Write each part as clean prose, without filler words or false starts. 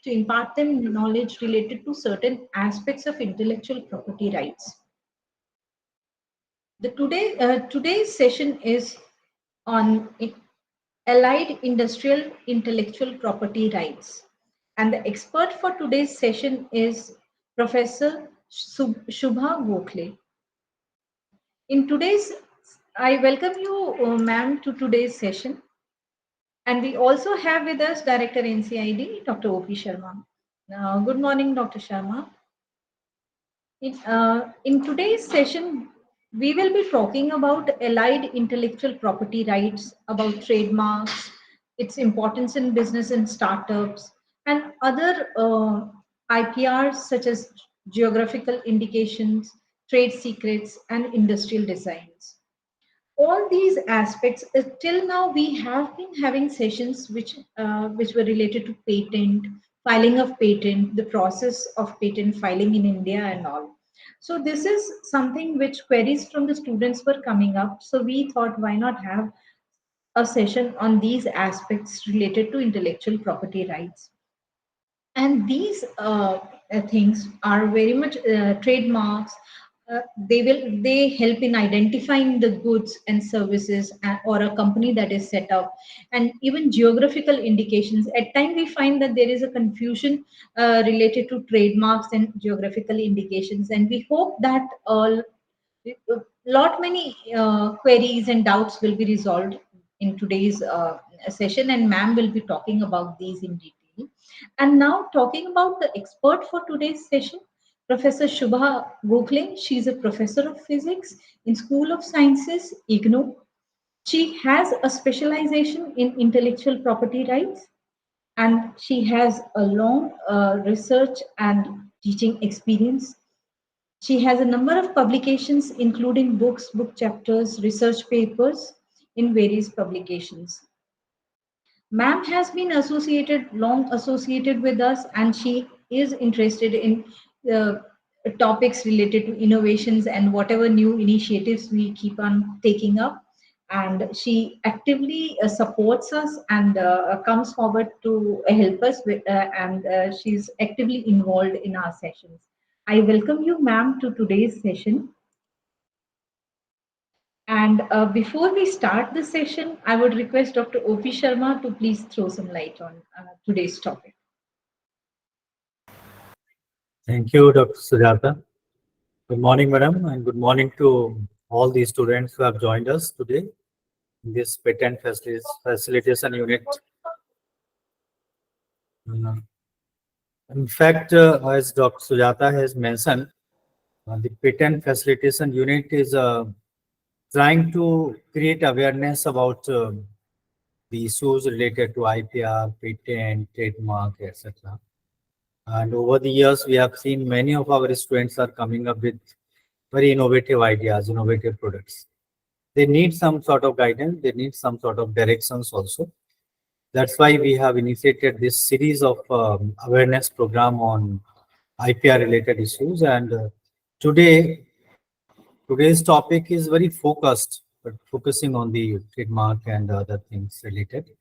to impart them knowledge related to certain aspects of intellectual property rights. Today's session is on allied industrial intellectual property rights. And the expert for today's session is Professor Shubha Gokhale. In today's, I welcome you, ma'am, to today's session. And we also have with us Director NCID, Dr. O.P. Sharma. Good morning, Dr. Sharma. In today's session, we will be talking about allied intellectual property rights, about trademarks, its importance in business and startups, and other IPRs such as geographical indications, trade secrets, and industrial designs. All these aspects, till now we have been having sessions which were related to patent, filing of patent, the process of patent filing in India and all. So this is something which queries from the students were coming up, so we thought why not have a session on these aspects related to intellectual property rights. And these things are very much trademarks. They help in identifying the goods and services, or a company that is set up, and even geographical indications. At times we find that there is a confusion related to trademarks and geographical indications, and we hope that lot many queries and doubts will be resolved in today's session, and ma'am will be talking about these in detail. And now talking about the expert for today's session, Professor Shubha Gokhale. She is a professor of physics in School of Sciences, IGNOU. She has a specialization in intellectual property rights, and she has a long research and teaching experience. She has a number of publications, including books, book chapters, research papers in various publications. Ma'am has been long associated with us, and she is interested in uh, topics related to innovations and whatever new initiatives we keep on taking up. And she actively supports us and comes forward to help us with, and she's actively involved in our sessions. I welcome you, ma'am, to today's session. And before we start the session, I would request Dr. O.P. Sharma to please throw some light on today's topic. Thank you, Dr. Sujata. Good morning, madam, and good morning to all the students who have joined us today in this patent facilitation unit. Uh, In fact, as Dr. Sujata has mentioned, the patent facilitation unit is trying to create awareness about the issues related to IPR, patent, trademark, etc. And over the years, we have seen many of our students are coming up with very innovative ideas, innovative products. They need some sort of guidance, they need some sort of directions also. That's why we have initiated this series of awareness program on IPR related issues. And today's topic is very focused, but focusing on the trademark and other things related.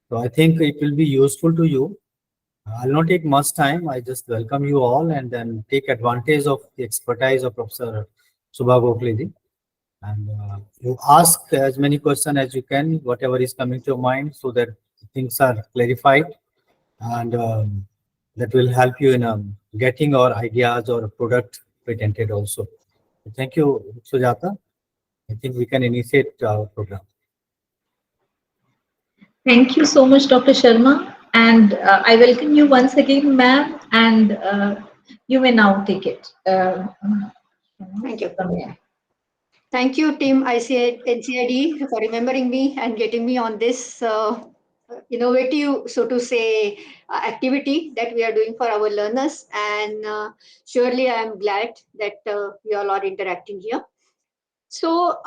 So I think it will be useful to you. I'll not take much time. I just welcome you all and then take advantage of the expertise of Professor Shubha Gokhale. And you ask as many questions as you can, whatever is coming to your mind, so that things are clarified, and that will help you in getting our ideas or product patented also. Thank you, Sujata. I think we can initiate our program. Thank you so much, Dr. Sharma. And I welcome you once again, ma'am, and you may now take it. Thank you. From here. Thank you, Team NCID, for remembering me and getting me on this innovative, so to say, activity that we are doing for our learners. And surely I am glad that we all are interacting here. So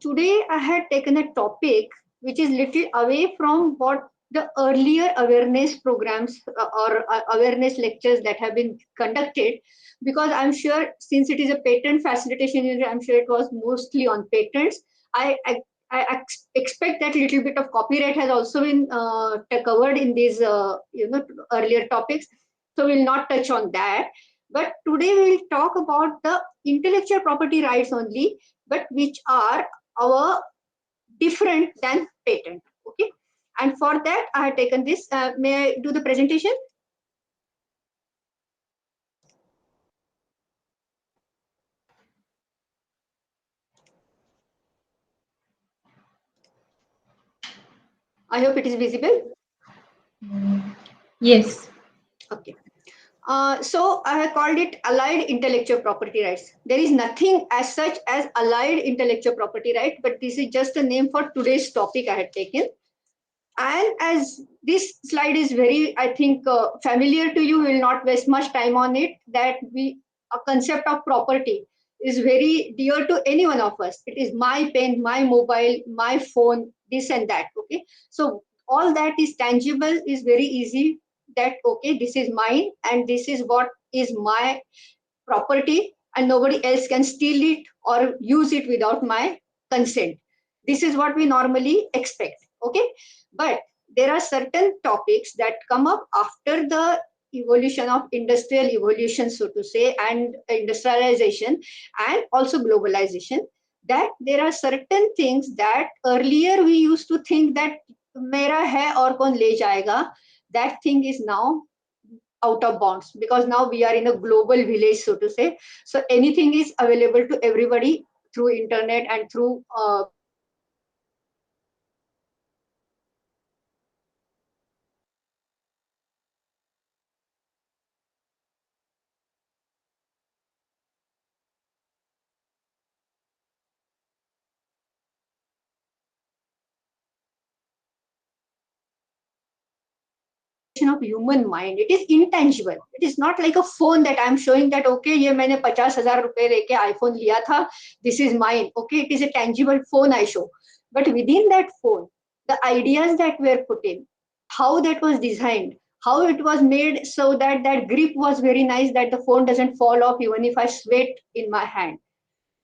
today I had taken a topic which is little away from what the earlier awareness programs or awareness lectures that have been conducted, because I'm sure since it is a patent facilitation unit, I'm sure it was mostly on patents. I expect that little bit of copyright has also been covered in these earlier topics. So we'll not touch on that. But today we'll talk about the intellectual property rights only, but which are our different than patent. Okay. And for that, I have taken this. May I do the presentation? I hope it is visible. Yes. Okay. So I have called it allied intellectual property rights. There is nothing as such as allied intellectual property right, but this is just a name for today's topic I had taken. And as this slide is very, I think, familiar to you, we will not waste much time on it. That a concept of property is very dear to any one of us. It is my pen, my mobile, my phone, this and that. Okay, so all that is tangible is very easy. That okay, this is mine, and this is what is my property, and nobody else can steal it or use it without my consent. This is what we normally expect. Okay, but there are certain topics that come up after the evolution of industrial evolution, so to say, and industrialization and also globalization, that there are certain things that earlier we used to think that mera hai aur kon le jayega, that thing is now out of bounds, because now we are in a global village, so to say. So anything is available to everybody through internet and through of human mind. It is intangible. It is not like a phone that I'm showing that okay, ये मैंने 50,000 रुपए लेके iPhone लिया था, this is mine. Okay, it is a tangible phone I show, but within that phone, the ideas that were put in, how that was designed, how it was made so that that grip was very nice, that the phone doesn't fall off even if I sweat in my hand.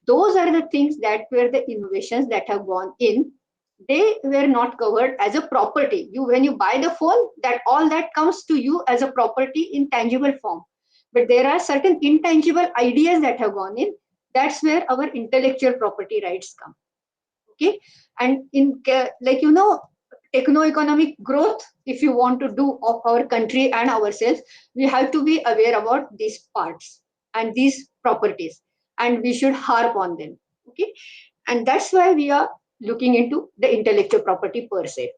Those are the things that were the innovations that have gone in. They were not covered as a property. You, when you buy the phone, that all that comes to you as a property in tangible form. But there are certain intangible ideas that have gone in. That's where our intellectual property rights come. Okay, and in like techno-economic growth, if you want to do of our country and ourselves, we have to be aware about these parts and these properties, and we should harp on them. Okay, and that's why we are looking into the intellectual property per se.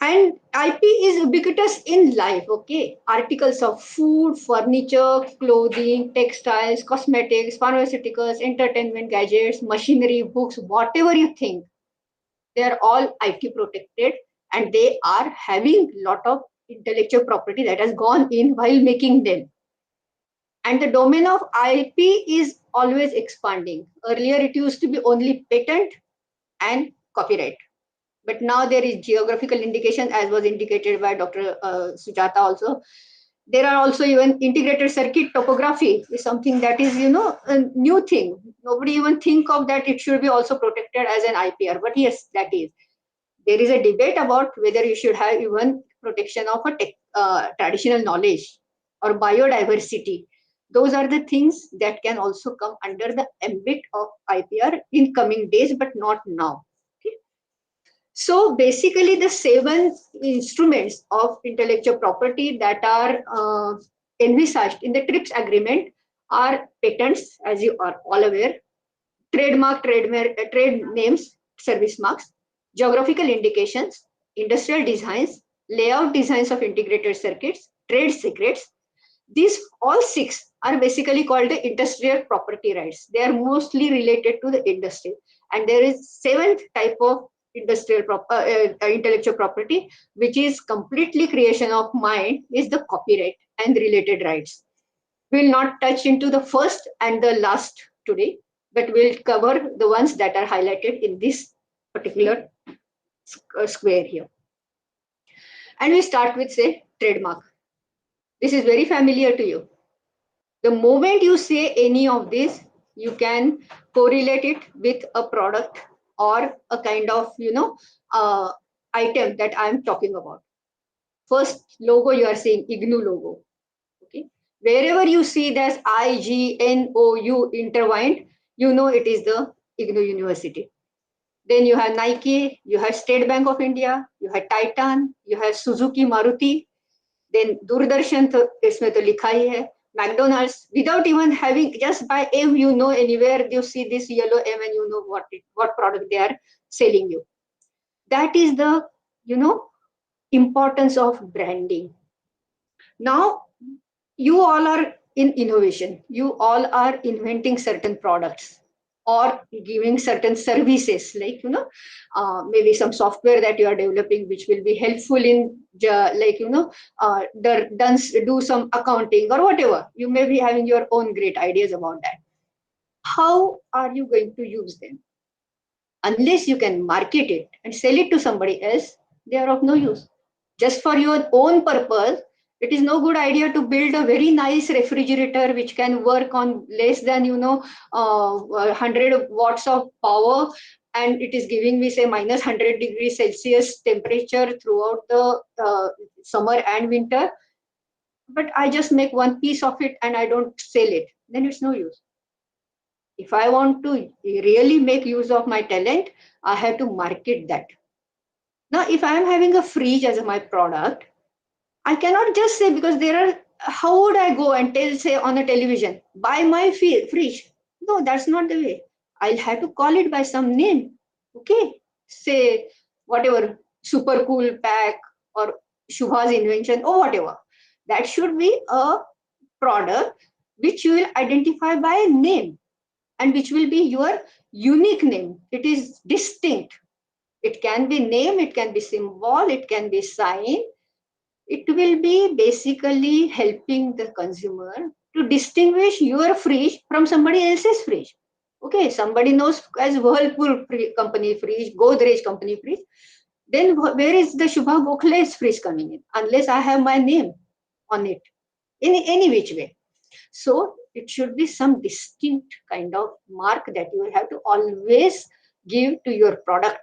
And IP is ubiquitous in life. Okay, articles of food, furniture, clothing, textiles, cosmetics, pharmaceuticals, entertainment gadgets, machinery, books, whatever you think, they are all IP protected, and they are having lot of intellectual property that has gone in while making them. And the domain of IP is always expanding. Earlier, it used to be only patent and copyright, but now there is geographical indication, as was indicated by Dr. Sujata also. There are also even integrated circuit topography is something that is, a new thing. Nobody even think of that it should be also protected as an IPR, but yes, that is. There is a debate about whether you should have even protection of a traditional knowledge or biodiversity. Those are the things that can also come under the ambit of IPR in coming days, but not now. Okay? So basically, the 7 instruments of intellectual property that are envisaged in the TRIPS agreement are patents, as you are all aware, trade names, service marks, geographical indications, industrial designs, layout designs of integrated circuits, trade secrets. These all 6 are basically called the industrial property rights. They are mostly related to the industry, and there is 7th type of intellectual property, which is completely creation of mind, is the copyright and related rights. We'll not touch into the first and the last today, but we'll cover the ones that are highlighted in this particular square here. And we start with, say, trademark. This is very familiar to you. The moment you say any of this, you can correlate it with a product or a kind of, item that I'm talking about. First logo you are seeing IGNU logo. Okay. Wherever you see there's IGNOU intertwined, you know it is the IGNU University. Then you have Nike, you have State Bank of India, you have Titan, you have Suzuki Maruti, then Doordarshan तो इसमें तो लिखा ही है, McDonald's, without even having, just by M you know, anywhere you see this yellow M and you know what product they are selling you. That is the, you know, importance of branding. Now you all are in innovation, you all are inventing certain products or giving certain services, like, you know, maybe some software that you are developing which will be helpful in like, you know, do some accounting or whatever. You may be having your own great ideas about that. How are you going to use them? Unless you can market it and sell it to somebody else, they are of no use. Just for your own purpose, it is no good idea to build a very nice refrigerator which can work on less than, you know, 100 watts of power, and it is giving me, say, minus 100 degrees Celsius temperature throughout the summer and winter. But I just make one piece of it and I don't sell it. Then it's no use. If I want to really make use of my talent, I have to market that. Now, if I am having a fridge as my product, I cannot just say, because there are, how would I go and tell, say, on a television, buy my fridge? No, that's not the way. I'll have to call it by some name. Okay. Say, whatever, super cool pack or Shubha's invention or whatever. That should be a product which you will identify by a name and which will be your unique name. It is distinct. It can be name, it can be symbol, it can be sign. It will be basically helping the consumer to distinguish your fridge from somebody else's fridge. Okay, somebody knows as Whirlpool company fridge, Godrej company fridge. Then where is the Shubha Gokhale's fridge coming in? Unless I have my name on it in any which way. So it should be some distinct kind of mark that you will have to always give to your product.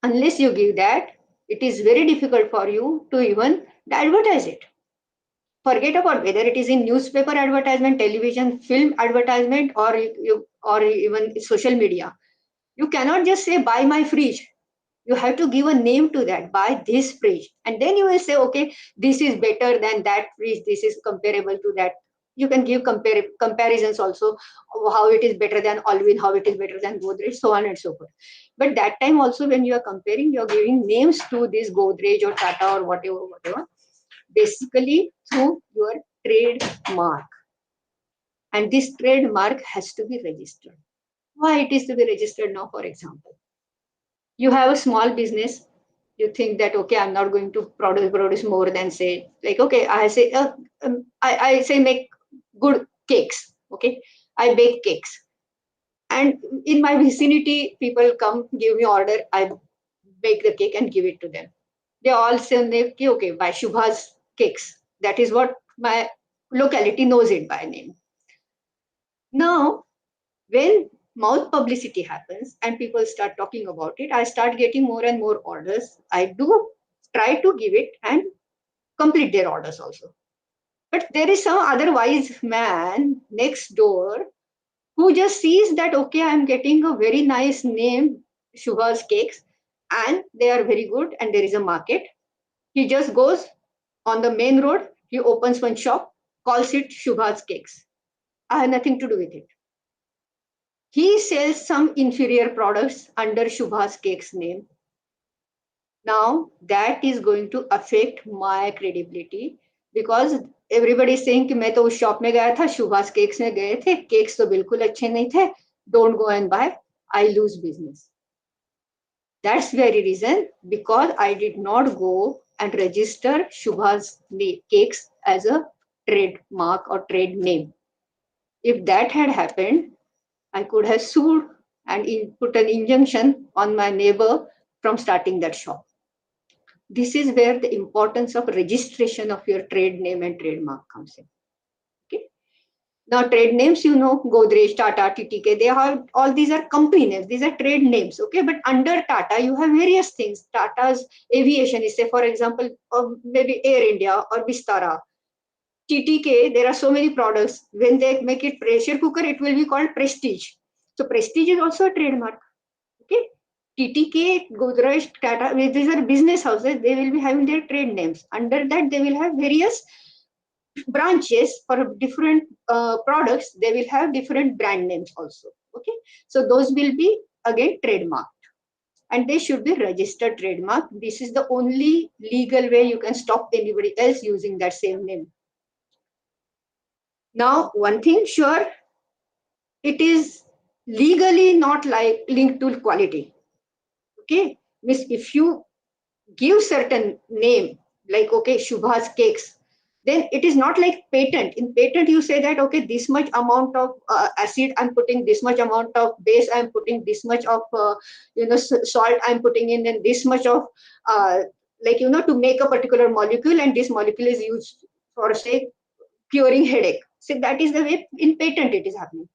Unless you give that, it is very difficult for you to even advertise it. Forget about whether it is in newspaper advertisement, television, film advertisement, or even social media. You cannot just say buy my fridge. You have to give a name to that, buy this fridge, and then you will say, okay, this is better than that fridge, this is comparable to that. You can give comparisons also, how it is better than Alwyn, how it is better than Godrej, so on and so forth. But that time also, when you are comparing, you are giving names to this Godrej or Tata or whatever, basically through your trademark. And this trademark has to be registered. Why it is to be registered now? For example, you have a small business, you think that, okay, I'm not going to produce more than, say, like, okay, I say I say make good cakes. Okay, I bake cakes, and in my vicinity people come give me order, I bake the cake and give it to them. They all say, okay, by Shubha's cakes. That is what my locality knows it by name. Now, when mouth publicity happens and people start talking about it, I start getting more and more orders. I do try to give it and complete their orders also. But there is some other wise man next door who just sees that, okay, I'm getting a very nice name, Shubha's Cakes, and they are very good and there is a market. He just goes on the main road, he opens one shop, calls it Shubha's Cakes. I have nothing to do with it. He sells some inferior products under Shubha's Cakes name. Now that is going to affect my credibility, because everybody is saying कि मैं तो उस shop में गया था, Shubha's Cakes में गए थे, cakes तो बिल्कुल अच्छे नहीं थे, don't go and buy, I lose business. That's very reason, because I did not go and register Shubha's Cakes as a trademark or trade name. If that had happened, I could have sued and put an injunction on my neighbor from starting that shop. This is where the importance of registration of your trade name and trademark comes in. Okay. Now, trade names, Godrej, Tata, TTK, they have all these are company names. These are trade names, okay? But under Tata, you have various things. Tata's aviation is, say, for example, maybe Air India or Vistara. TTK, there are so many products. When they make it pressure cooker, it will be called Prestige. So Prestige is also a trademark. Okay. TTK, Godrej, Tata, these are business houses. They will be having their trade names. Under that, they will have various branches for different products. They will have different brand names also. Okay. So those will be again trademark, and they should be registered trademark. This is the only legal way you can stop anybody else using that same name. Now, one thing sure, it is legally not like linked to quality. Okay, means if you give certain name like okay Shubha's cakes, then it is not like patent. In patent, you say that okay, this much amount of acid I'm putting, this much amount of base I'm putting, this much of salt I'm putting in, and this much of to make a particular molecule, and this molecule is used for say curing headache. So that is the way in patent it is happening.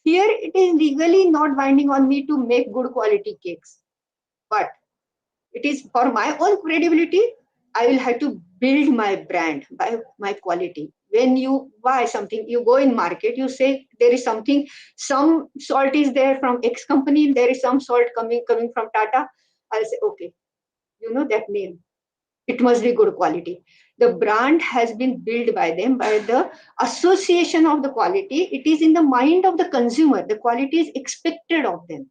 Here it is legally not binding on me to make good quality cakes, but it is for my own credibility. I will have to build my brand by my quality. When you buy something, you go in market, you say there is something, some salt is there from X company, there is some salt coming from Tata. I'll say, okay, you know that name. It must be good quality. The brand has been built by them, by the association of the quality. It is in the mind of the consumer. The quality is expected of them.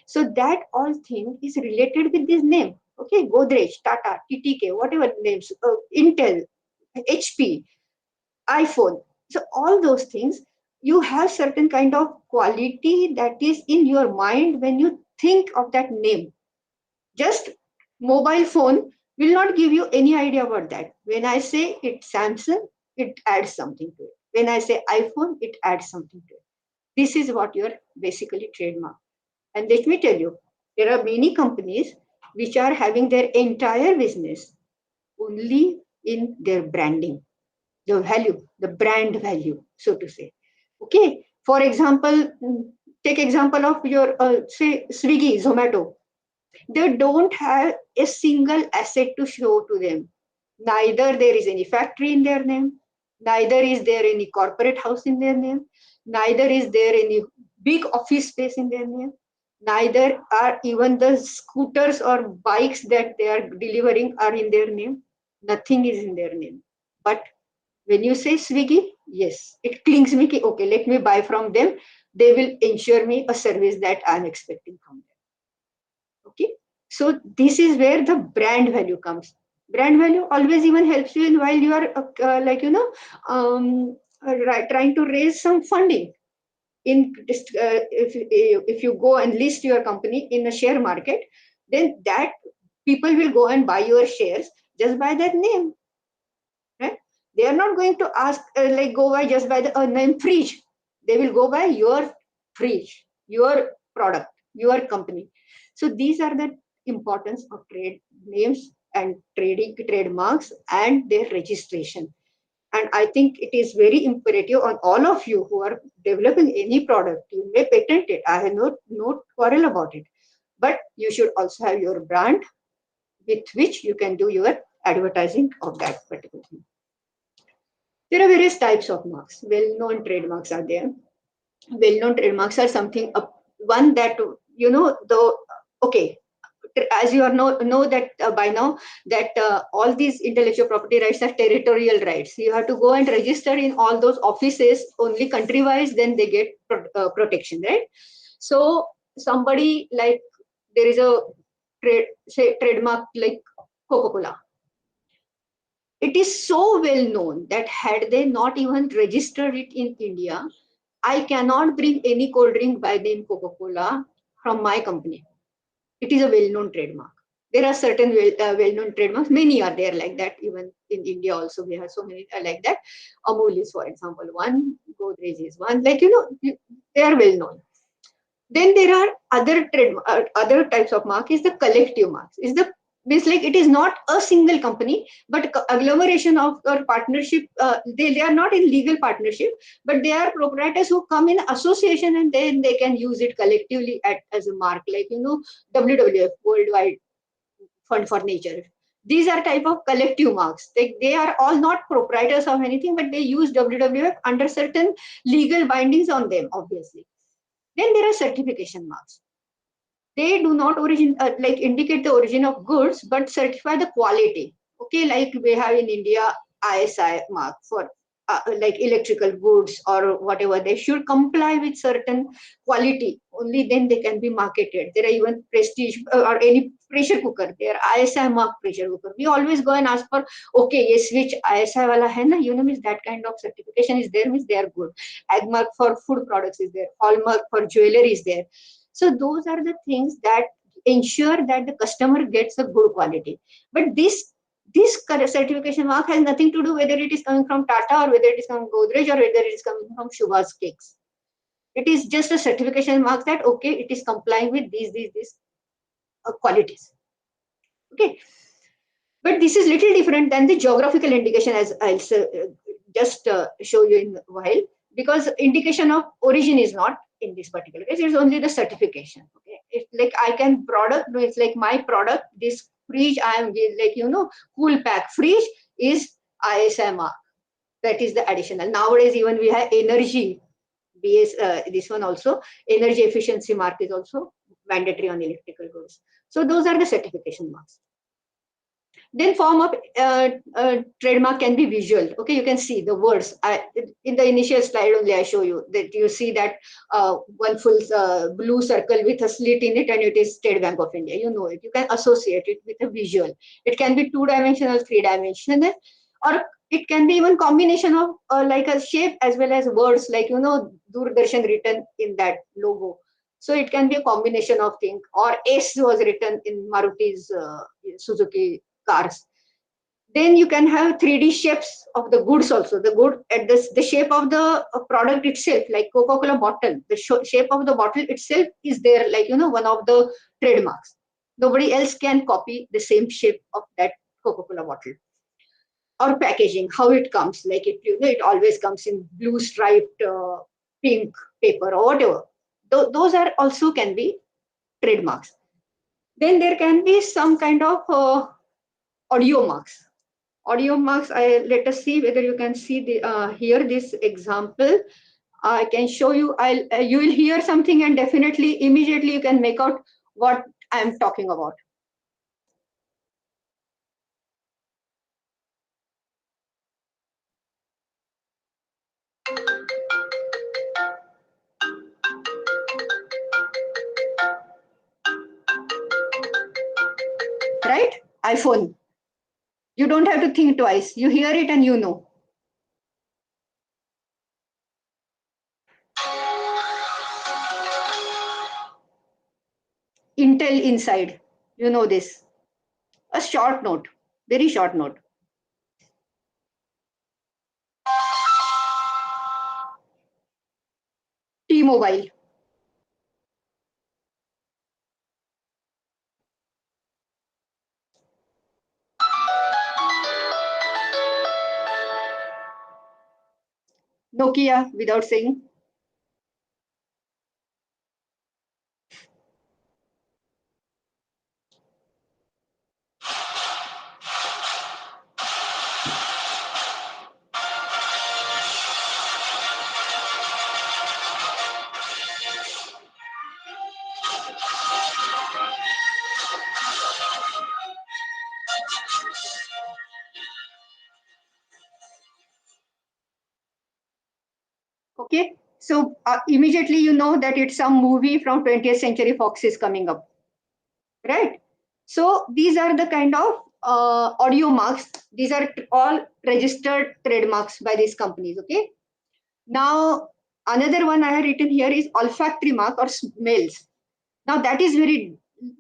So that all thing is related with this name. Okay, Godrej, Tata, TTK, whatever names, Intel, HP, iPhone. So all those things, you have certain kind of quality that is in your mind when you think of that name. Just mobile phone will not give you any idea about that. When I say it's Samsung, it adds something to it. When I say iPhone, it adds something to it. This is what you're basically trademark. And let me tell you, there are many companies which are having their entire business only in their branding, the value, the brand value, so to say. Okay. For example, take example of your say Swiggy, Zomato. They don't have a single asset to show to them. Neither there is any factory in their name, neither is there any corporate house in their name, neither is there any big office space in their name, neither are even the scooters or bikes that they are delivering are in their name. Nothing is in their name. But when you say Swiggy, yes, it clings me, okay, let me buy from them. They will ensure me a service that I'm expecting from them. Okay, so this is where the brand value comes. Brand value always even helps you in while you are trying to raise some funding. In if you go and list your company in a share market, then that people will go and buy your shares just by that name, right? They are not going to ask go by just by the name fridge. They will go by your fridge, your product, your company. So these are the importance of trade names and trading trademarks and their registration. And I think it is very imperative on all of you who are developing any product. You may patent it. I have no quarrel about it. But you should also have your brand with which you can do your advertising of that particular thing. There are various types of marks. Well-known trademarks are there. Well-known trademarks are something, one that, okay, as you are know that by now that all these intellectual property rights are territorial rights. You have to go and register in all those offices only country-wise, then they get protection, right? So somebody like, there is a trademark like Coca-Cola. It is so well known that had they not even registered it in India, I cannot bring any cold drink by name Coca-Cola from my company. It is a well-known trademark. There are certain well-known trademarks. Many are there like that. Even in India also, we have so many like that. Amul is, for example, one. Godrej is one. They are well-known. Then there are other types of mark. Is the collective marks. Is the Means like it is not a single company, but agglomeration of or partnership. They are not in legal partnership, but they are proprietors who come in association, and then they can use it collectively as a mark, like WWF, Worldwide Fund for Nature. These are type of collective marks. They are all not proprietors of anything, but they use WWF under certain legal bindings on them, obviously. Then there are certification marks. They do not like indicate the origin of goods, but certify the quality. Okay, like we have in India ISI mark for like electrical goods or whatever. They should comply with certain quality. Only then they can be marketed. There are even prestige or any pressure cooker. There are ISI mark pressure cooker. We always go and ask for, okay, yes, which ISI wala hai na, means that kind of certification is there, means they are good. Ag mark for food products is there. Hallmark for jewelry is there. So those are the things that ensure that the customer gets a good quality. But this certification mark has nothing to do whether it is coming from Tata or whether it is coming from Godrej or whether it is coming from Shubha's cakes. It is just a certification mark that okay, it is complying with these qualities. Okay, but this is little different than the geographical indication, as I'll just show you in a while, because indication of origin is not in this particular case. It's only the certification. Okay, it's like I can product. No, it's like my product. This fridge I am like cool pack fridge is ISMR. That is the additional. Nowadays even we have energy. BS this one also energy efficiency mark is also mandatory on electrical goods. So those are the certification marks. Then form of trademark can be visual. Okay, you can see the words. In the initial slide only I show you that you see that one full blue circle with a slit in it, and it is State Bank of India. You know it. You can associate it with a visual. It can be two-dimensional, three-dimensional, or it can be even combination of like a shape as well as words, like Doordarshan written in that logo. So it can be a combination of things. Or S was written in Maruti's Suzuki cars. Then you can have 3D shapes of the goods also. The good at the shape of the product itself, like Coca-Cola bottle, the shape of the bottle itself is there, like one of the trademarks. Nobody else can copy the same shape of that Coca-Cola bottle. Or packaging, how it comes, like it always comes in blue striped pink paper or whatever. Those are also can be trademarks. Then there can be some kind of audio marks. Audio marks, let us see whether you can see the here this example. I can show you. You will hear something, and definitely immediately you can make out what I am talking about. Right? iPhone. You don't have to think twice. You hear it and you know. Intel inside. You know this. A short note. Very short note. T-Mobile. Nokia, without saying. Okay, so immediately you know that it's some movie from 20th Century Fox is coming up, right? So these are the kind of audio marks. These are all registered trademarks by these companies. Okay. Now another one I have written here is olfactory mark or smells. Now that is very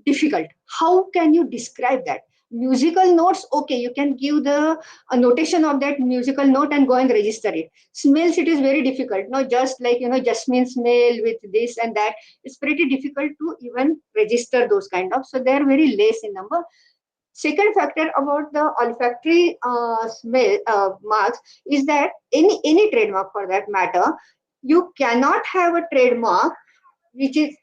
difficult. How can you describe that? Musical notes, okay, you can give the notation of that musical note and go and register it. Smells, it is very difficult. No, just like jasmine smell with this and that. It's pretty difficult to even register those kind of. So they are very less in number. Second factor about the olfactory smell marks is that any trademark for that matter, you cannot have a trademark which is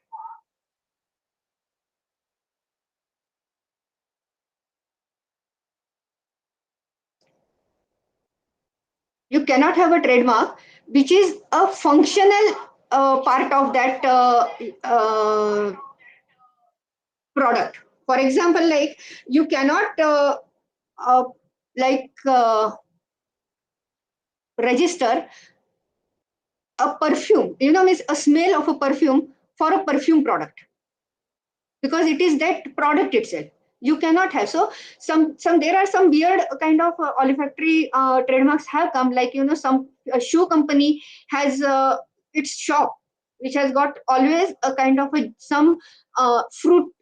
you cannot have a trademark which is a functional part of that product. For example, like you cannot uh, like register a perfume, means a smell of a perfume for a perfume product, because it is that product itself. You cannot have. So some there are some weird kind of olfactory trademarks have come, like some shoe company has its shop which has got always a kind of fruit,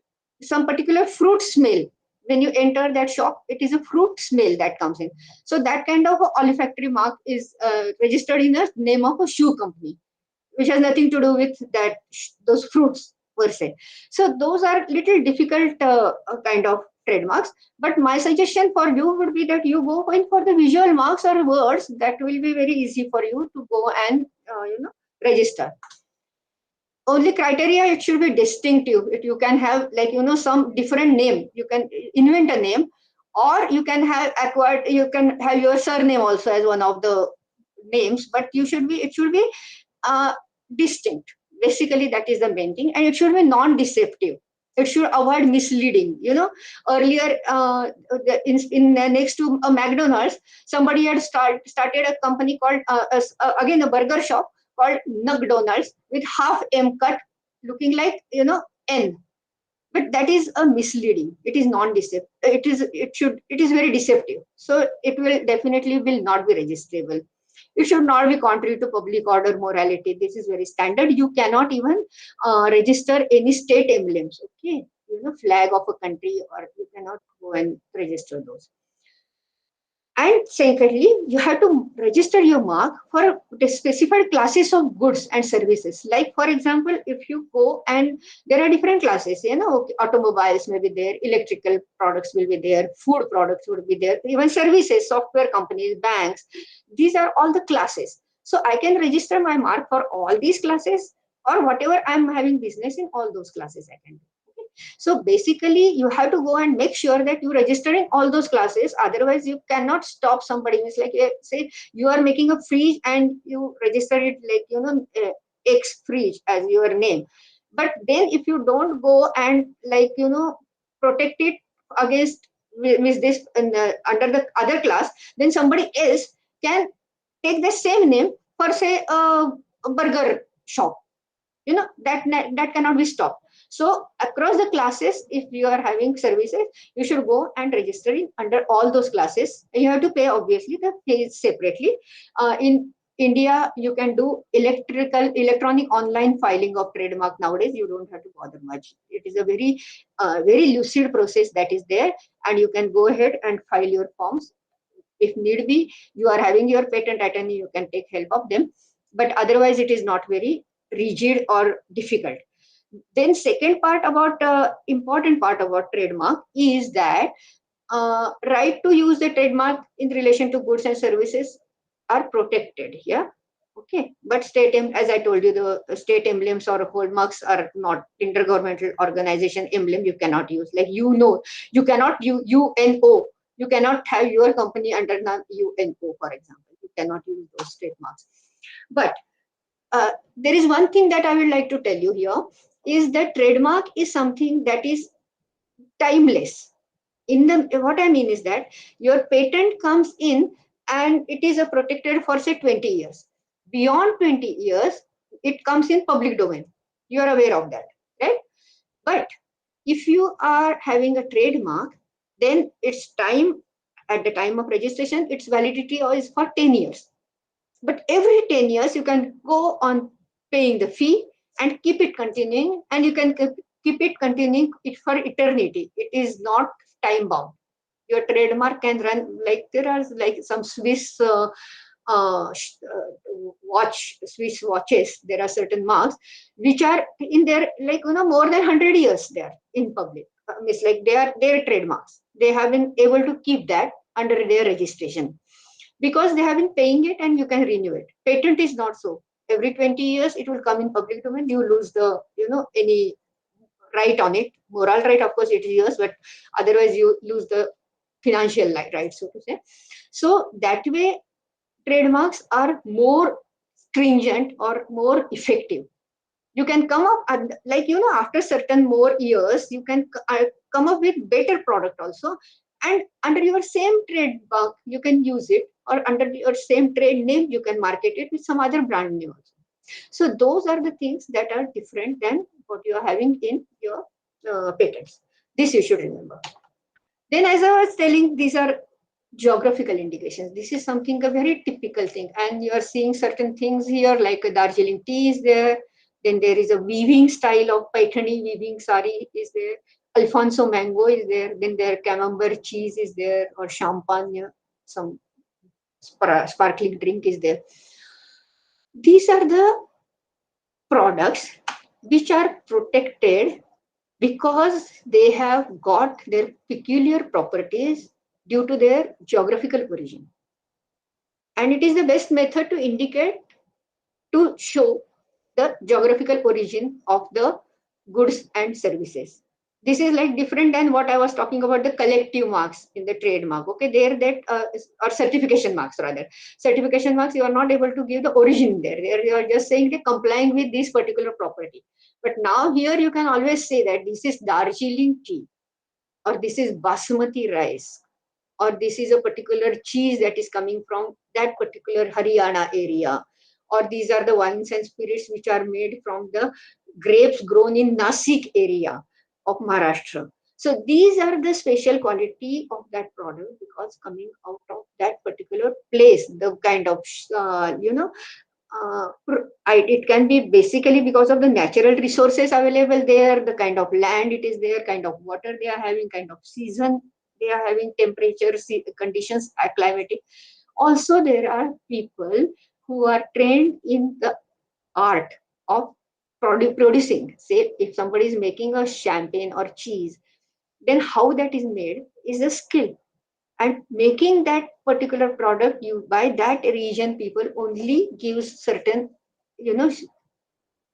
some particular fruit smell. When you enter that shop, it is a fruit smell that comes in. So that kind of olfactory mark is registered in the name of a shoe company, which has nothing to do with those fruits per se. So those are little difficult kind of trademarks. But my suggestion for you would be that you go in for the visual marks or words that will be very easy for you to go and register. Only criteria, it should be distinctive. You can have, like some different name, you can invent a name, or you can have acquired, you can have your surname also as one of the names, but it should be uh, distinct. Basically, that is the main thing, and it should be non-deceptive. It should avoid misleading. Earlier, next to a McDonald's, somebody had started a company called again a burger shop called McDonald's with half M cut, looking like N. But that is a misleading. It is non-deceptive. It is very deceptive. So it will definitely will not be registrable. It should not be contrary to public order, morality. This is very standard. You cannot even register any state emblems. Okay, flag of a country, or you cannot go and register those. And secondly, you have to register your mark for specified classes of goods and services. Like, for example, if you go and there are different classes, automobiles may be there, electrical products will be there, food products would be there, even services, software companies, banks. These are all the classes. So I can register my mark for all these classes, or whatever I'm having business in, all those classes I can do. So basically, you have to go and make sure that you register in all those classes. Otherwise, you cannot stop somebody. It's like, say you are making a fridge and you register it like X fridge as your name. But then if you don't go and protect it against with this under the other class, then somebody else can take the same name for, say, a burger shop. That cannot be stopped. So across the classes, if you are having services, you should go and register in under all those classes. You have to pay, obviously, the fees separately. In India, you can do electronic online filing of trademark nowadays. You don't have to bother much. It is a very lucid process that is there, and you can go ahead and file your forms. If need be, you are having your patent attorney, you can take help of them, but otherwise it is not very rigid or difficult. Then second part about important part about trademark is that right to use the trademark in relation to goods and services are protected here. Okay, but as I told you, the state emblems or hallmarks are not intergovernmental organization emblem. You cannot use, like, you cannot use UNO. You cannot have your company under UNO, for example. You cannot use those trademarks. But there is one thing that I would like to tell you here, is that trademark is something that is timeless. What I mean is that your patent comes in and it is a protected for, say, 20 years. Beyond 20 years, it comes in public domain. You are aware of that, right? But if you are having a trademark, then its time, at the time of registration, its validity is for 10 years. But every 10 years, you can go on paying the fee and keep it continuing, and you can keep it continuing it for eternity. It is not time bound. Your trademark can run, like there are like some Swiss Swiss watches. There are certain marks which are in there, like more than 100 years. They are in public. It's like they are their trademarks. they have been able to keep that under their registration because they have been paying it and you can renew it. Patent is not so. Every 20 years it will come in public domain. You lose the, any right on it. Moral right, of course, it is yours, but otherwise you lose the financial right, so to say. So that way, trademarks are more stringent or more effective. You can come up after certain more years, you can come up with better product also, and under your same trademark you can use it, or under your same trade name you can market it with some other brand name also. So those are the things that are different than what you are having in your patents. This you should remember. Then, as I was telling, these are geographical indications. This is something a very typical thing, and you are seeing certain things here, like a Darjeeling tea is there. Then there is a weaving style of Paithani weaving sari is there. Alfonso mango is there. Then there camembert cheese is there, or champagne, some sparkling drink is there. These are the products which are protected because they have got their peculiar properties due to their geographical origin. And it is the best method to indicate, to show the geographical origin of the goods and services. This is like different than what I was talking about, the collective marks in the trademark. Okay, there that or certification marks rather. Certification marks, you are not able to give the origin there. There you are just saying that complying with this particular property. But now here you can always say that this is Darjeeling tea, or this is basmati rice, or this is a particular cheese that is coming from that particular Haryana area, or these are the wines and spirits which are made from the grapes grown in Nasik area of Maharashtra. So these are the special quality of that product because coming out of that particular place, the kind of it can be basically because of the natural resources available there, the kind of land it is there, kind of water they are having, kind of season they are having, temperature conditions, climatic. Also, there are people who are trained in the art of producing. Say, if somebody is making a champagne or cheese, then how that is made is a skill, and making that particular product you by that region people only gives certain you know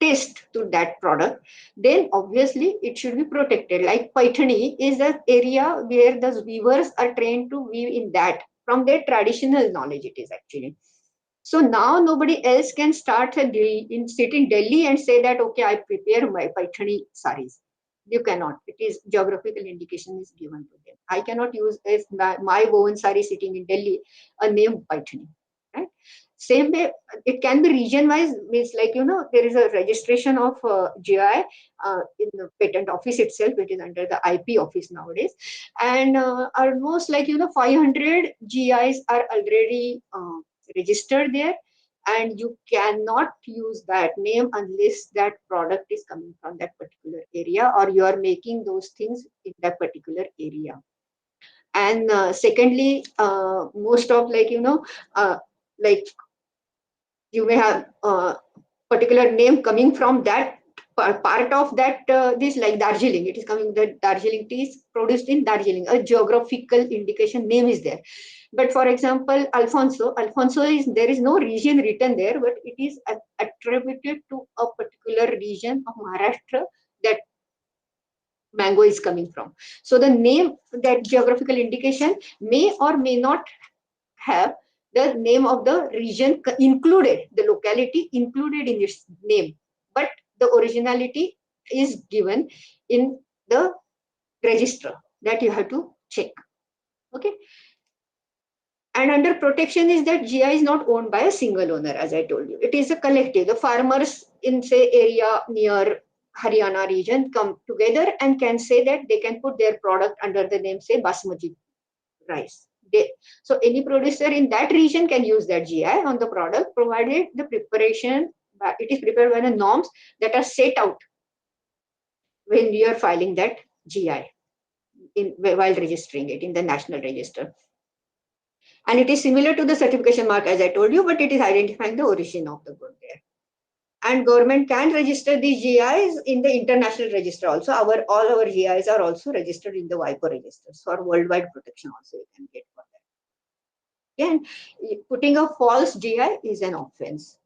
taste to that product. Then obviously it should be protected. Like Paithani is an area where the weavers are trained to weave in that, from their traditional knowledge it is actually. So now nobody else can start sit in Delhi and say that, okay, I prepare my Paithani saris. You cannot. It is geographical indication is given to them. I cannot use as my woven sari sitting in Delhi a name Paithani. Right? Same way, it can be region wise. Means like there is a registration of GI in the patent office itself. It is under the IP office nowadays, and almost 500 GIs are already registered there, and you cannot use that name unless that product is coming from that particular area or you are making those things in that particular area. And secondly, most of like you may have particular name coming from that part of that this, like Darjeeling, it is coming, the Darjeeling tea is produced in Darjeeling, a geographical indication name is there. But for example, Alfonso is, there is no region written there, but it is attributed to a particular region of Maharashtra that mango is coming from. So the name, that geographical indication may or may not have the name of the region included, the locality included in its name, but the originality is given in the register that you have to check. Okay. And under protection is that GI is not owned by a single owner, as I told you. It is a collective. The farmers in, say, area near Haryana region come together and can say that they can put their product under the name, say, basmati rice. So any producer in that region can use that GI on the product, provided the preparation, it is prepared by the norms that are set out when we are filing that GI while registering it in the national register. And it is similar to the certification mark, as I told you, but it is identifying the origin of the good there. And government can register these GIs in the international register also. All our GIs are also registered in the WIPO registers for worldwide protection also you can get for that. Again, putting a false GI is an offense.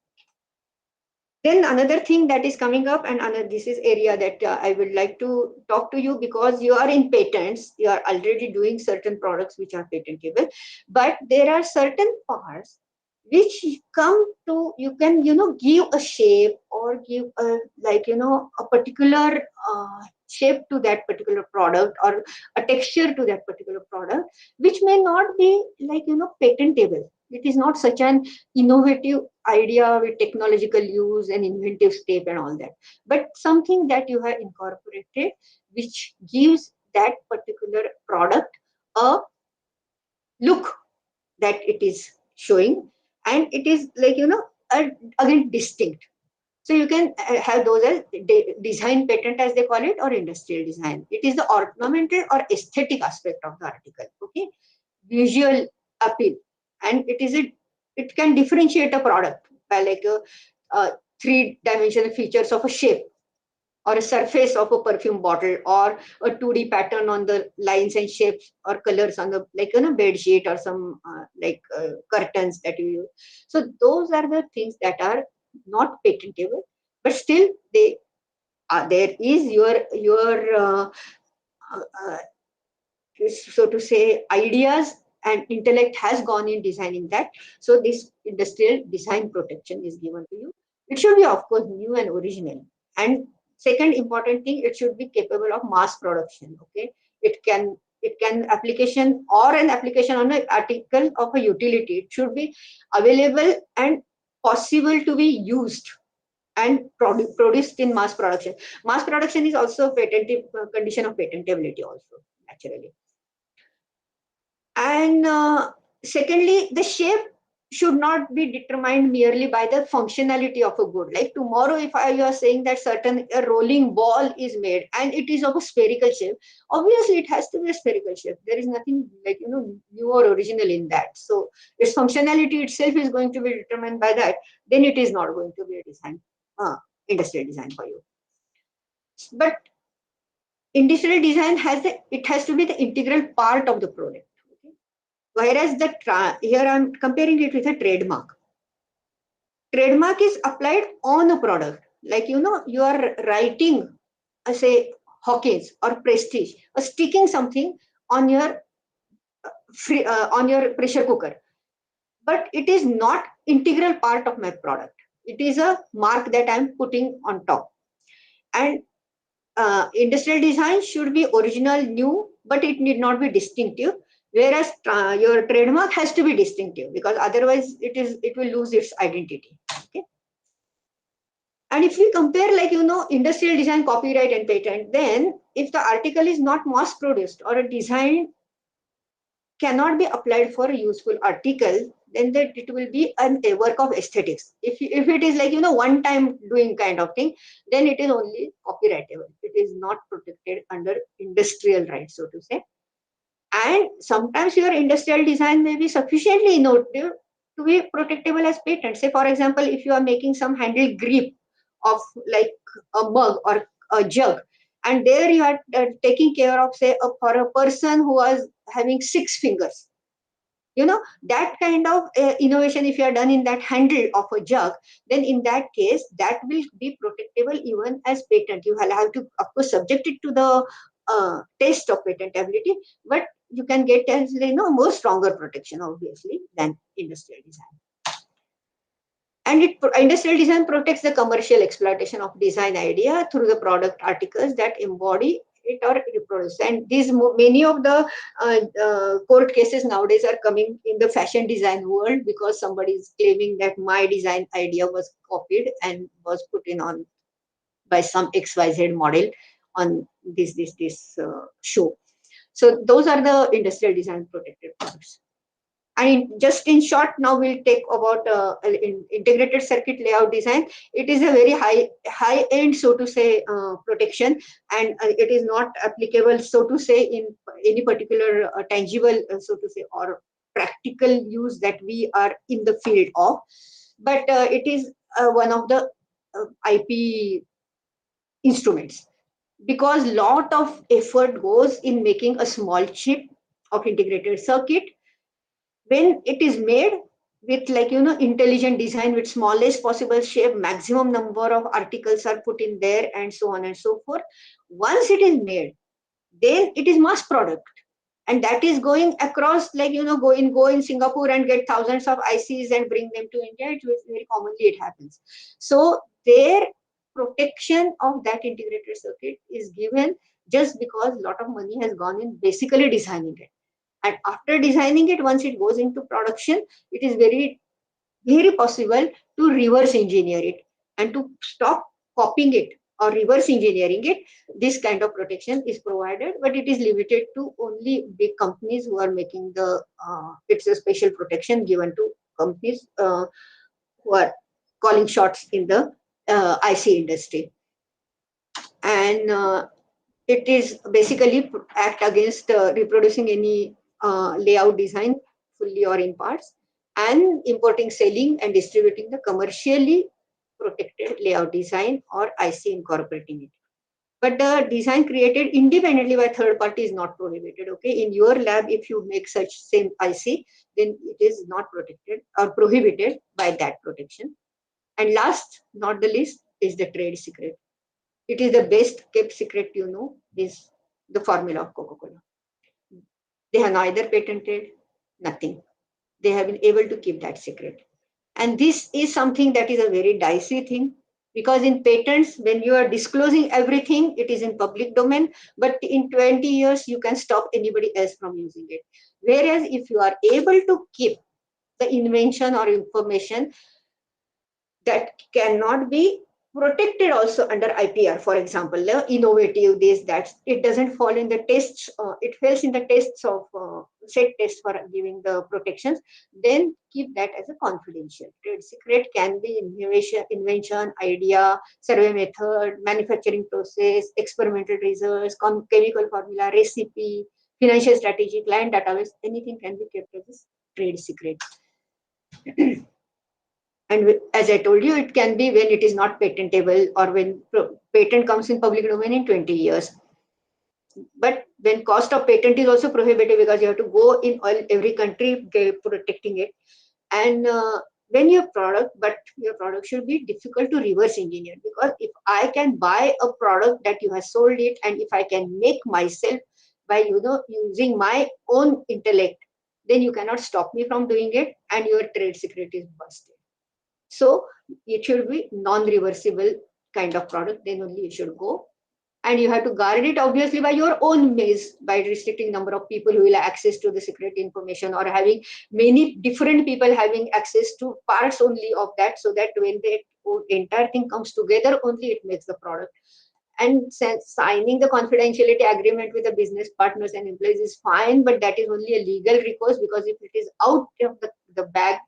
Then another thing that is coming up, and this is area that I would like to talk to you, because you are in patents, you are already doing certain products which are patentable, but there are certain parts which come to, you can, give a shape or give a, like, a particular shape to that particular product, or a texture to that particular product, which may not be like, patentable. It is not such an innovative idea with technological use and inventive step and all that, but something that you have incorporated which gives that particular product a look that it is showing, and it is like, again distinct. So you can have those as design patent, as they call it, or industrial design. It is the ornamental or aesthetic aspect of the article. Okay, visual appeal, and it can differentiate a product by like a three-dimensional features of a shape, or a surface of a perfume bottle, or a 2D pattern on the lines and shapes or colors on the, like, bed sheet, or some curtains that you use. So those are the things that are not patentable, but still they there is uh, so to say, ideas and intellect has gone in designing that. So this industrial design protection is given to you. It should be, of course, new and original. And second important thing, it should be capable of mass production. Okay, it can application, or an application on an article of a utility. It should be available and possible to be used and produced in mass production. Mass production is also a patented condition of patentability also, naturally. And secondly, the shape should not be determined merely by the functionality of a good. Like tomorrow, if you are saying that a rolling ball is made and it is of a spherical shape, obviously it has to be a spherical shape. There is nothing like, new or original in that. So its functionality itself is going to be determined by that. Then it is not going to be a design, industrial design for you. But industrial design it has to be the integral part of the product. Whereas here I'm comparing it with a trademark. Trademark is applied on a product. Like, you are writing, say, Hawkins or Prestige, or sticking something on your on your pressure cooker. But it is not integral part of my product. It is a mark that I'm putting on top. And industrial design should be original, new, but it need not be distinctive. Whereas your trademark has to be distinctive, because otherwise it will lose its identity. Okay. And if we compare, like, industrial design, copyright, and patent, then if the article is not mass produced, or a design cannot be applied for a useful article, then that it will be a work of aesthetics. If it is like, one time doing kind of thing, then it is only copyrightable. It is not protected under industrial rights, so to say. And sometimes your industrial design may be sufficiently innovative to be protectable as patent. Say, for example, if you are making some handle grip of like a mug or a jug, and there you are taking care of, say, for a person who was having 6 fingers, that kind of innovation, if you are done in that handle of a jug, then in that case that will be protectable even as patent. You will have to, of course, subject it to the test of patentability, but you can get as, more stronger protection, obviously, than industrial design. And industrial design protects the commercial exploitation of design idea through the product articles that embody it or reproduce. And many of the court cases nowadays are coming in the fashion design world, because somebody is claiming that my design idea was copied and was put in on by some XYZ model on this show. So those are the industrial design protected products. And just in short, now we'll take about integrated circuit layout design. It is a very high end, so to say, protection, and it is not applicable, so to say, in any particular tangible, so to say, or practical use that we are in the field of. But it is one of the IP instruments, because lot of effort goes in making a small chip of integrated circuit. When it is made with, like, intelligent design, with smallest possible shape, maximum number of articles are put in there, and so on and so forth. Once it is made, then it is mass product, and that is going across, like, go in Singapore and get thousands of ICs and bring them to India. It was very commonly it happens. So their protection of that integrated circuit is given just because a lot of money has gone in basically designing it. And after designing it, once it goes into production, it is very, very possible to reverse engineer it and to stop copying it or reverse engineering it. This kind of protection is provided, but it is limited to only big companies who are making the, it's a special protection given to companies who are calling shots in the IC industry. And it is basically act against reproducing any layout design fully or in parts, and importing, selling, and distributing the commercially protected layout design or IC, incorporating it. But the design created independently by third party is not prohibited. Okay, in your lab, if you make such same IC, then it is not protected or prohibited by that protection. And last, not the least, is the trade secret. It is the best kept secret, is the formula of Coca-Cola. They have neither patented, nothing. They have been able to keep that secret. And this is something that is a very dicey thing, because in patents, when you are disclosing everything, it is in public domain, but in 20 years, you can stop anybody else from using it. Whereas if you are able to keep the invention or information, that cannot be protected also under IPR, for example, innovative, this, that, it doesn't fall in the tests, it fails in the tests of set tests for giving the protections, then keep that as a confidential. Trade secret can be invention, idea, survey method, manufacturing process, experimental results, chemical formula, recipe, financial strategy, client database, anything can be kept as a trade secret. And as I told you, it can be when it is not patentable, or when patent comes in public domain in 20 years. But when cost of patent is also prohibited, because you have to go in every country protecting it. And when your product should be difficult to reverse engineer, because if I can buy a product that you have sold it, and if I can make myself by, using my own intellect, then you cannot stop me from doing it, and your trade secret is busted. So it should be non-reversible kind of product, then only it should go. And you have to guard it obviously by your own means, by restricting number of people who will have access to the secret information, or having many different people having access to parts only of that, so that when the entire thing comes together, only it makes the product. And signing the confidentiality agreement with the business partners and employees is fine, but that is only a legal recourse, because if it is out of the bag,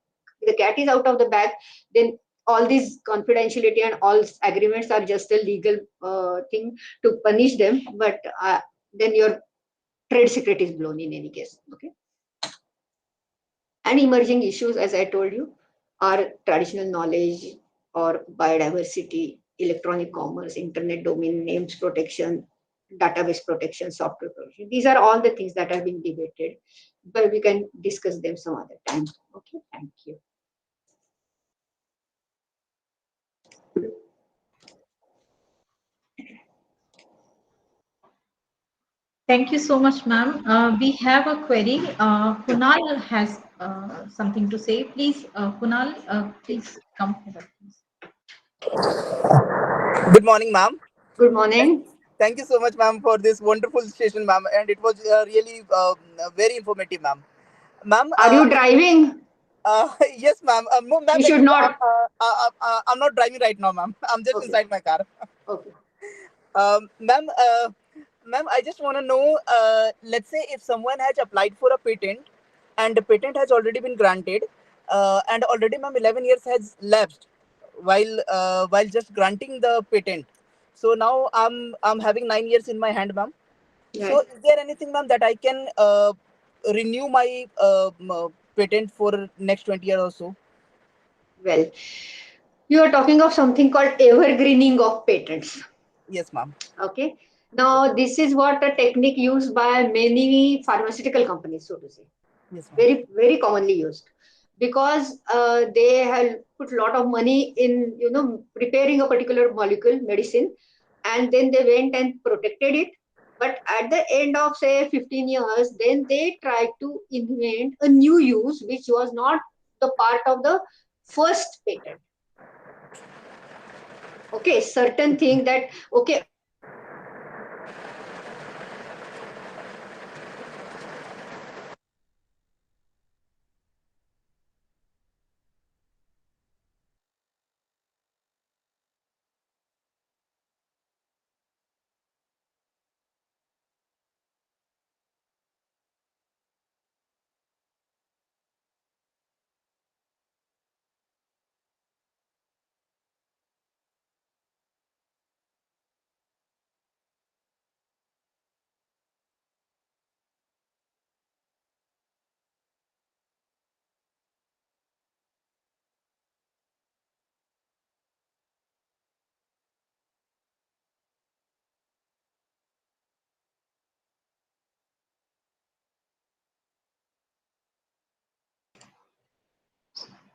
the cat is out of the bag, then all these confidentiality and all agreements are just a legal thing to punish them, but then your trade secret is blown in any case. Okay. And emerging issues, as I told you, are traditional knowledge or biodiversity, electronic commerce, internet domain names protection, database protection, software protection. These are all the things that are being debated, but we can discuss them some other time. Okay, thank you. Thank you so much, ma'am. We have a query. Kunal has something to say. Please, Kunal, please come here. Please. Good morning, ma'am. Good Thank, morning. thank you so much, ma'am, for this wonderful session, ma'am. And it was really very informative, ma'am. Ma'am, Are you driving? yes, ma'am. No, ma'am, You should actually, not. I'm not driving right now, ma'am. I'm just Okay. inside my car. Okay. Ma'am, ma'am, I just want to know, let's say if someone has applied for a patent and the patent has already been granted, and already, ma'am, 11 years has lapsed while just granting the patent. So now I'm having 9 years in my hand, ma'am. So Right. is there anything, ma'am, that I can renew my patent for next 20 years or so? Well, You are talking of something called evergreening of patents. Yes, ma'am. Okay. Now, this is what a technique used by many pharmaceutical companies, so to say, Yes, ma'am. very, very commonly used, because they have put a lot of money in, preparing a particular molecule, medicine, and then they went and protected it. But at the end of, say, 15 years, then they tried to invent a new use, which was not the part of the first patent. Okay, certain thing that, okay,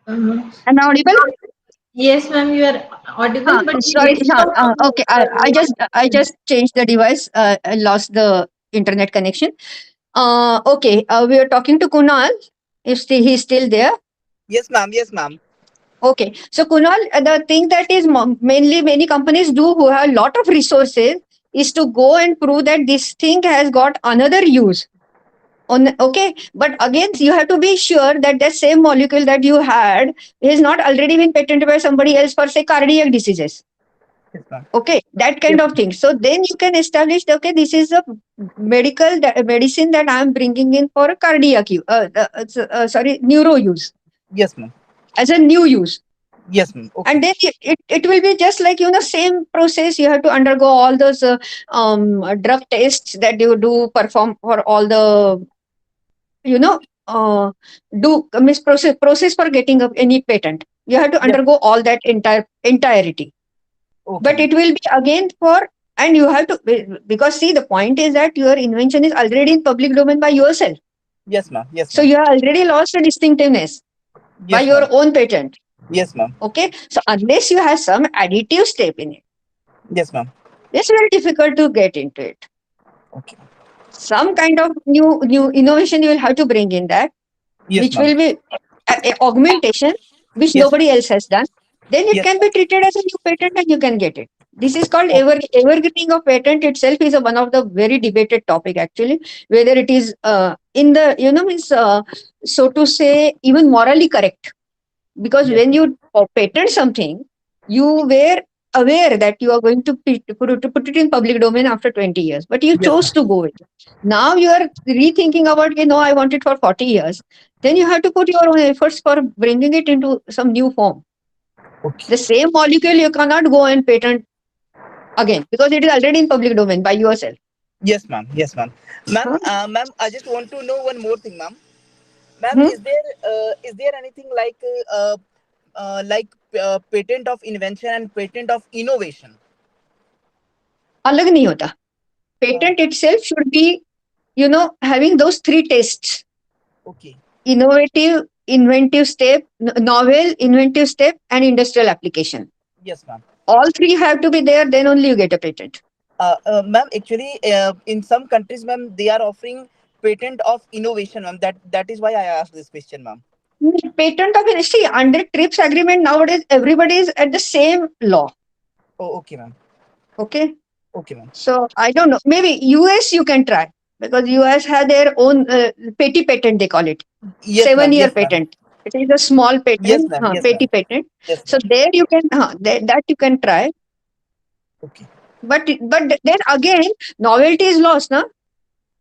Uh, am I audible? yes, ma'am, you are audible, but Sorry, it's no, not. okay. I just changed the device. I lost the internet connection. Okay. We are talking to Kunal. If he's still there. Yes, ma'am. Yes, ma'am. Okay. So Kunal, the thing that is mainly many companies do who have a lot of resources is to go and prove that this thing has got another use. Okay, but again, you have to be sure that the same molecule that you had is not already been patented by somebody else for, say, cardiac diseases. Yes, ma'am. Okay, that kind Yes, of thing. So then you can establish, okay, this is a medicine that I am bringing in for a cardiac sorry, neuro use, yes, ma'am. as a new use. Yes, ma'am. And Okay. then it will be just like, same process. You have to undergo all those drug tests that you do perform for all the, you know do miss process for getting up any patent. You have to Yes. undergo all that entirety. Okay, But ma'am. it will be again for, and you have to, because see, the point is that your invention is already in public domain by yourself. Yes, ma'am. Yes, So ma'am. you have already lost the distinctiveness by Yes, your ma'am. own patent. Yes, ma'am. Okay, so unless you have some additive step in it, Yes, ma'am. it's very difficult to get into it. Okay. Some kind of new innovation you will have to bring in that, Yes, which ma'am. will be a augmentation which Yes, ma'am. nobody else has done. Then it Yes, can ma'am. be treated as a new patent and you can get it. This is called Okay. evergreening of patent. Itself is one of the very debated topic, actually, whether it is in the, means, so to say, even morally correct. Because Yes, when you patent something, you were aware that you are going to put it in public domain after 20 years, but you yes, chose ma'am. to go with it. Now you are rethinking about, no, I want it for 40 years. Then you have to put your own efforts for bringing it into some new form. Okay. The same molecule you cannot go and patent again because it is already in public domain by yourself. Yes, ma'am. Yes, ma'am. Ma'am, Huh? ma'am, I just want to know one more thing, ma'am. Ma'am, Hmm? is there anything like patent of invention and patent of innovation? अलग नहीं होता. Uh, Patent itself should be, having those three tests: okay. innovative, inventive step, novel, inventive step, and industrial application. Yes, ma'am. All three have to be there, then only you get a patent. Ma'am, actually, in some countries, ma'am, they are offering patent of innovation, ma'am. That is why I asked this question, ma'am. Patent of industry under TRIPS agreement nowadays, everybody is at the same law. Oh, okay, ma'am. Okay. Okay, ma'am. So I don't know. Maybe US you can try because US have their own petty patent, they call it. Yes, ma'am. 7 year Yes, ma'am. patent. It is a small Yes, patent, ma'am. Yes, petty ma'am. patent. Yes, So ma'am. there you can, that you can try. Okay. But then again, novelty is lost, na?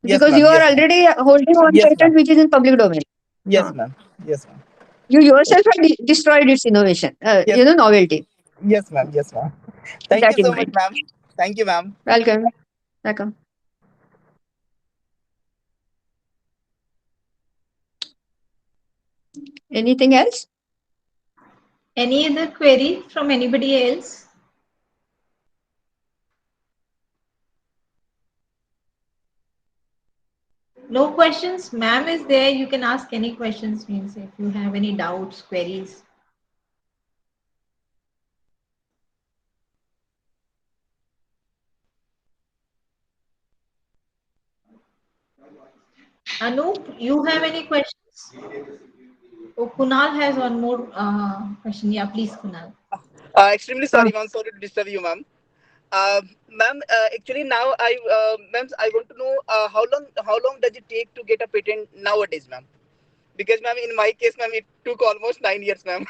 Yes, Because ma'am. you are Yes, ma'am. already holding one Yes, ma'am. patent which is in public domain. Yes, Huh. ma'am. Yes, ma'am. You yourself have destroyed its innovation, Yes. novelty. Yes, ma'am. Yes, ma'am. Keep Thank that you in so much, mind. ma'am. Thank you, ma'am. Welcome. Welcome. Anything else? Any other query from anybody else? No questions? Ma'am is there. You can ask any questions, means if you have any doubts, queries. Anup, you have any questions? Oh, Kunal has one more question. Yeah, please, Kunal. Extremely sorry, ma'am. Sorry to disturb you, ma'am. Ma'am, actually now ma'am, I want to know how long does it take to get a patent nowadays, ma'am? Because ma'am, in my case, ma'am, it took almost 9 years, ma'am.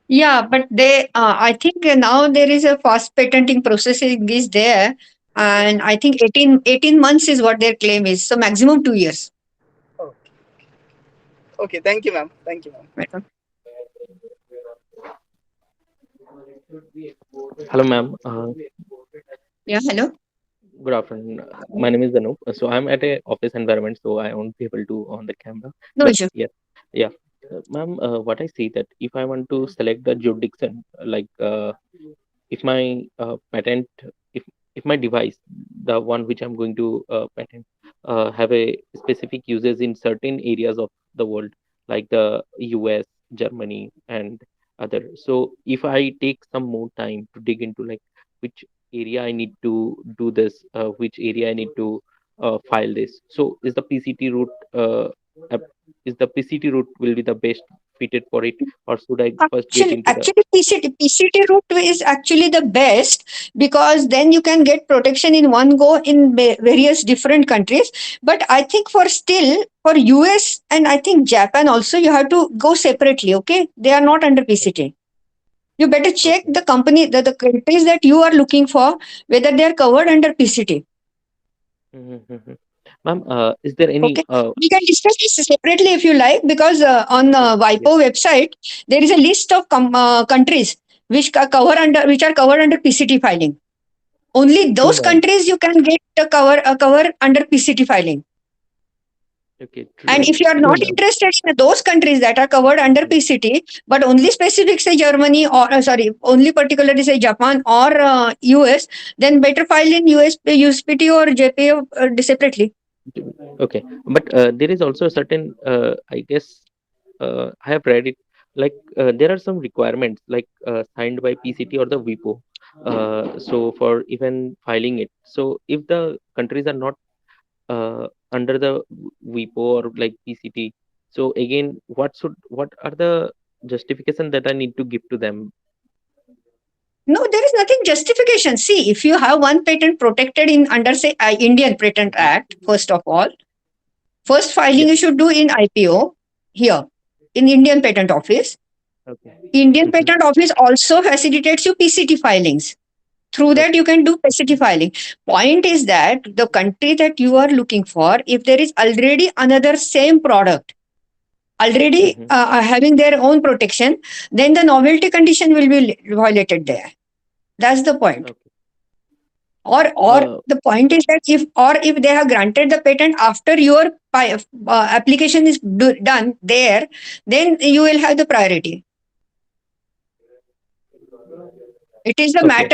Yeah, but I think now there is a fast patenting processing is there, and I think 18 months is what their claim is. So maximum 2 years. Okay. Okay. Thank you, ma'am. Thank you, ma'am. Madam. Hello, ma'am. Yeah, hello. Good afternoon. My name is Anup. So I'm at a office environment, so I won't be able to on the camera. No But issue. yeah, yeah, ma'am. What I see that if I want to select the jurisdiction, like if my patent, if if my device, the one which I'm going to patent, have a specific uses in certain areas of the world, like the US, Germany, and other. So if I take some more time to dig into like which area I need to do this, which area I need to file this. So is the PCT route is the PCT route will be the best fitted for it, or should I first get into the Actually, PCT route is actually the best because then you can get protection in one go in various different countries. But I think for still for US and I think Japan also you have to go separately. Okay, they are not under PCT. You better check okay? the company, the countries that you are looking for, whether they are covered under PCT. Mm-hmm. Ma'am, is there any Okay, we can discuss this separately if you like, because on yes, yes, WIPO website there is a list of countries which are covered under PCT filing. Only true, those ma'am. countries you can get a cover under PCT filing. Okay, And if you are true, not ma'am. interested in those countries that are covered under Yes, PCT, but only specific say Germany or sorry, only particularly say Japan or US, then better file in USPT or JPA separately. okay, but there is also a certain, I guess, I have read it, like there are some requirements like signed by PCT or the WIPO, so for even filing it. So if the countries are not under the WIPO or like PCT, so again, what are the justification that I need to give to them? No, there is nothing justification. See, if you have one patent protected in under say Indian Patent Mhm. Act, first of all, first Yeah, filing you should do in IPO here in Indian Patent Office. okay. Indian Hmm. Patent Office also facilitates you PCT filings. Through that, Okay. you can do PCT filing. Point is that the country that you are looking for, if there is already another same product, already Hmm. having their own protection, then the novelty condition will be violated there. That's the point. Okay. Or uh, the point is that if they have granted the patent after your application is done there, then you will have the priority. It is a okay.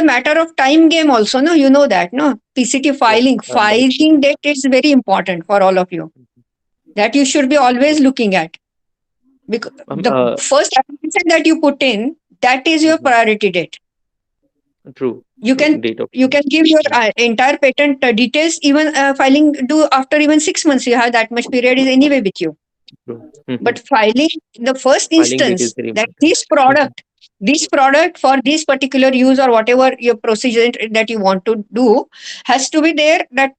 matter of time game also, no, you know that, no, PCT Yeah, but filing date is very important for all of you, that you should be always looking at, because um, the first application that you put in, that is your mhm. priority date. True, you true. can Date of you can give your mm, entire patent details, even filing do after even 6 months, you have that much period is anyway with you. true. Hmm. But filing the first Filing date is instance very that important. Mhm. this product for this particular use or whatever your procedure that you want to do has to be there, that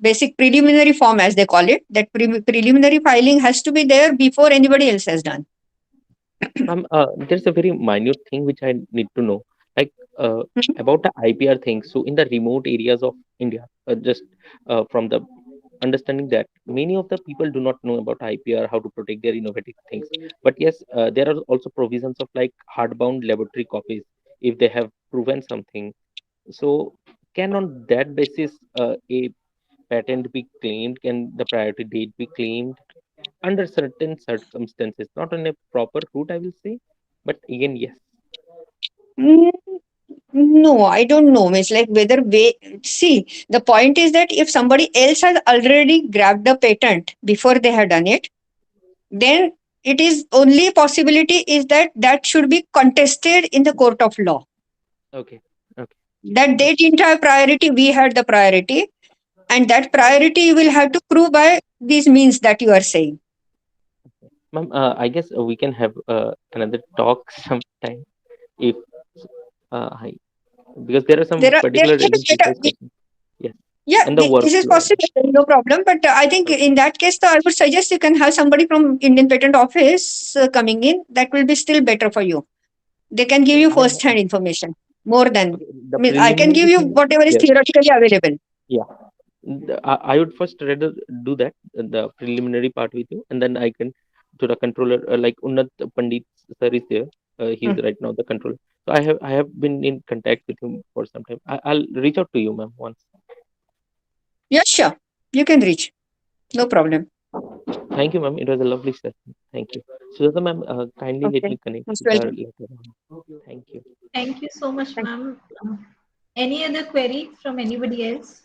basic preliminary form as they call it, that preliminary filing has to be there before anybody else has done. There's a very minute thing which I need to know, like uh, about the IPR thing. So in the remote areas of India, just from the understanding that many of the people do not know about IPR, how to protect their innovative things. But yes, there are also provisions of like hardbound laboratory copies if they have proven something. So can on that basis a patent be claimed? Can the priority date be claimed? under certain circumstances, not on a proper route, I will say, but again, yes. Mm, no, I don't know. It's like whether see, the point is that if somebody else has already grabbed the patent before they have done it, then it is only possibility is that that should be contested in the court of law. Okay, okay, That yes. they didn't have priority, we had the priority, and that priority you will have to prove by these means that you are saying. Ma'am, I guess we can have another talk sometime if I, because there are some There particular is identified questions. Yes, yeah, and the this is workflow. possible, no problem. But I think Okay. in that case, I would suggest you can have somebody from Indian Patent Office coming in. That will be still better for you. They can give you Ma'am, first-hand information more than. okay, the I mean, I can give preliminary you thing. whatever is Yes, theoretically available. yeah. I would first rather do that, the preliminary part with you, and then I can to the controller, like Unnat Pandit sir is there. He's Hmm. right now the controller. So I have been in contact with him for some time. I'll reach out to you, ma'am, once. Yeah, sure. You can reach. No problem. Thank you, ma'am. It was a lovely session. Thank you. Sujata ma'am, kindly let Okay. me connect Most with her welcome. later on. Thank you. Thank you so much, Thank ma'am. Any other query from anybody else?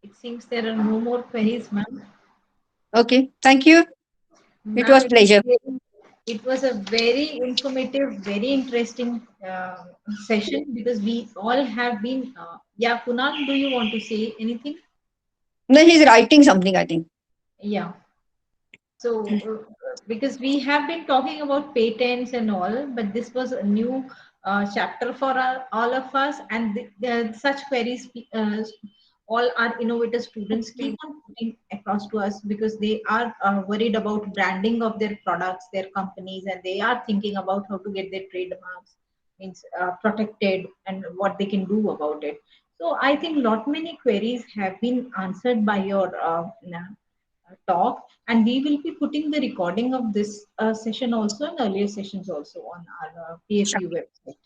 It seems there are no more queries, ma'am. Okay. Thank you. It Ma'am, was pleasure. it was a very informative, very interesting session because we all have been. Yeah, Kunal, do you want to say anything? No, he's writing something, I think. Yeah. So, because we have been talking about patents and all, but this was a new chapter for all of us, and such queries, all our innovator students keep on putting across to us because they are worried about branding of their products, their companies, and they are thinking about how to get their trademarks means protected and what they can do about it. So, I think lot many queries have been answered by your talk, and we will be putting the recording of this session also and earlier sessions also on our Sure. PSU website.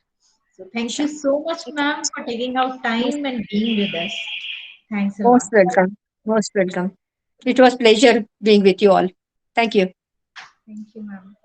So thank you Sure. so much, ma'am, for taking out Most, time and being with us. Thanks a most lot. welcome. Most welcome. It was pleasure being with you all. Thank you. Thank you, ma'am.